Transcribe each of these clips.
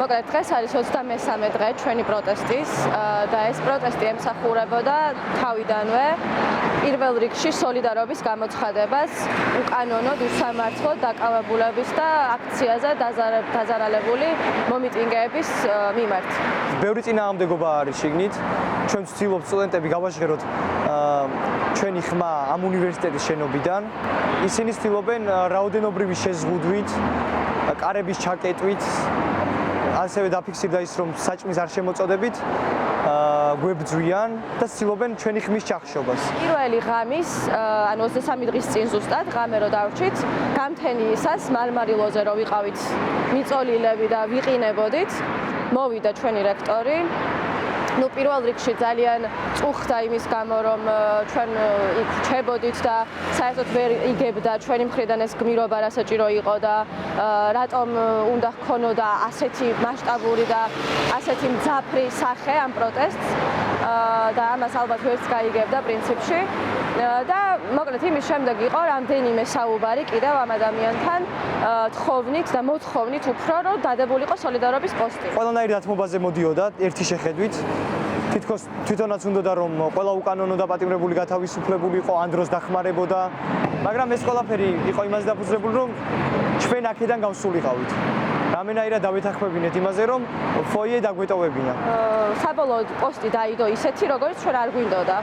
მოკლედ დღეს არის 23 დღე ჩვენი პროტესტის და ეს პროტესტი ემსახურებოდა თავიდანვე პირველ რიგში სოლიდარობის გამოცხადებას უკანონოდ უსამართლოდ დაკავებულების და აქციაზე დაზარალებული მომიტინგეების მიმართ. ბევრი წინააღმდეგობა არის შიგნით. ჩვენ ვცდილობთ სტუდენტები გავაჟღეროთ ჩვენი ხმა ამ უნივერსიტეტის შენობიდან. ისინი ცდილობენ რაოდენობრივი შეზღუდვით, კარების ჩაკეტვით, ასევე დაფიქსირდა ის, რომ საჭმის არ შემოწოდებით, გვებძვიან და ცდილობენ ჩვენი ხმის ჩახშობას. პირველი ღამის, ანუ 23 დღის წინ ზუსტად, ღამე რო დავრჩით, გამთენიისას მარმარილოზე რო ვიყავით მიწოლილები და ვიყინებოდით, მოვიდა ჩვენი რექტორი. პირველ რიგში ძალიან წუხდა იმის გამო, რომ ჩვენ იქ რჩებოდით და საერთოდ ვერ იგებდა ჩვენი მხრიდან ეს გმირობა რა საჭირო იყო და რატომ უნდა ჰქონოდა ასეთი მასშტაბური და ასეთი მძაფრი სახე ამ პროტესტს და ამას ალბათ ვერც გაიგებდა პრინციპში. და მოკლედ იმის შემდეგ იყო რამდენიმე საუბარი კიდევ ამ ადამიანთან თხოვნით და მოთხოვნით უფრო რომ დადებულიყო სოლიდარობის პოსტი. ყველანაირი დათმობაზე მოდიოდა ერთი შეხედვით. თითქოს თვითონაც უნდოდა რომ ყველა უკანონო დაპატიმრებული გათავისუფლებული იყო, ან დროს დახმარებოდა, მაგრამ ეს ყველაფერი იყო იმაზე დაფუძნებული, რომ ჩვენ აქედან გავსულიყავით. რამენაირად დავეთანხმებინეთ იმაზე, რომ ფოიე დაგვეტოვებინა. საბოლოოდ პოსტი დაიდო ისეთი, როგორც ჩვენ არ გვინდოდა.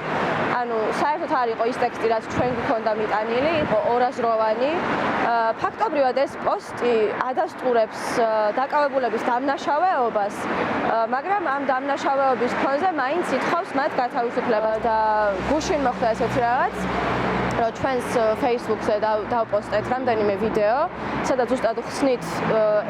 ანუ საერთოდ არ იყო ის ტექსტი, რაც ჩვენ გვქონდა მიტანილი, იყო ორაზროვანი. ფაქტობრივად ეს პოსტი ადასტურებს დაკავებულების დამნაშავეობას, მაგრამ ამ დამნაშავეობის ფონზე მაინც ითხოვს მათ გათავისუფლებას და გუშინ მოხდა ესეთი რაღაც. რომ ჩვენს Facebook-ზე დავპოსტეთ რამდენიმე ვიდეო, სადაც ზუსტად ხსნით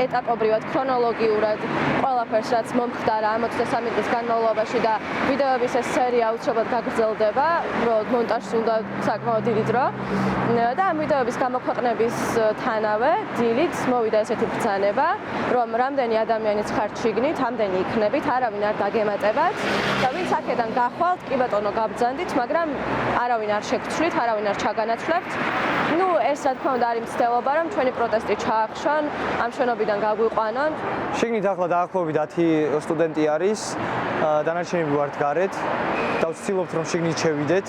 ეტაპობრივად, ქრონოლოგიურად ყველაფერს, რაც მომხდარა ამ 23 დღის განმავლობაში და ვიდეოების ეს სერია აუცილებლად გაგრძელდება, უბრალოდ მონტაჟს უნდა საკმაოდ დიდი დრო. და ამ ვიდეოების გამოქვეყნებისთანავე დილით მოვიდა ესეთი ბრძანება, რომ რამდენი ადამიანიც ხართ შიგნით, ამდენი იქნებით, არავინ არ დაგემატებათ და ვინც აქედან გახვალთ, კი ბატონო გაბრძანდით, მაგრამ არავინ არ შეგცვლით, არავინ არ ჩაგანაცვლებთ. ეს რა თქმა უნდა არის მცდელობა, რომ ჩვენი პროტესტი ჩაახშონ, ამ შენობიდან გაგვიყვანონ. შიგნით ახლა დაახლოებით 10 სტუდენტი არის, დანარჩენები ვართ გარეთ და ვცდილობთ რომ შიგნით შევიდეთ.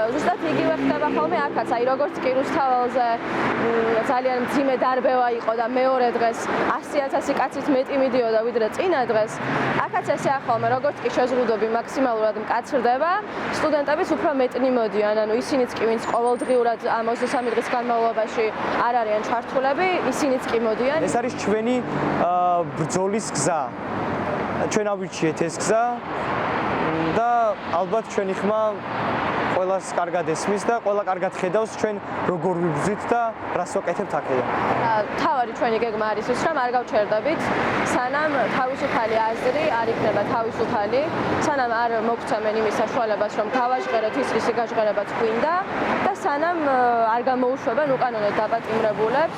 ზუსტად იგივე ხდება ხოლმე აქაც, აი როგორც კი რუსთაველზე ძალიან მძიმე დარბევა იყო და მეორე დღეს 100,000 კაცით მეტი მიდიოდა ვიდრე წინა დღეს. აქაც ესეა ხოლმე, როგორც კი შეზღუდვები მაქსიმალურად მკაცრდება, სტუდენტებიც უფრო მეტნი მოდიან, ანუ ისინიც კი ვინც ყოველდღიურად ამ 23 დღის განმავლობაში არ არიან ჩართულები, ისინიც კი მოდიან. ეს არის ჩვენი ბრძოლის გზა. ჩვენ ავირჩიეთ ეს გზა და ალბათ ჩვენი ხმა ყველას კარგად ესმის და ყველა კარგად ხედავს ჩვენ როგორ ვიბრძვით და რას ვაკეთებთ აქედან. თავარი ჩვენი გეგმა არის ის, რომ არ გავჩერდებით, სანამ თავისუფალი აზრი არ იქნება თავისუფალი, სანამ არ მოგცემენ იმის საშუალებას, რომ გავაჟღეროთ ის, რისი გაჟღერებაც გვინდა და სანამ არ გამოუშვებენ უკანონოდ დაპატიმრებულებს.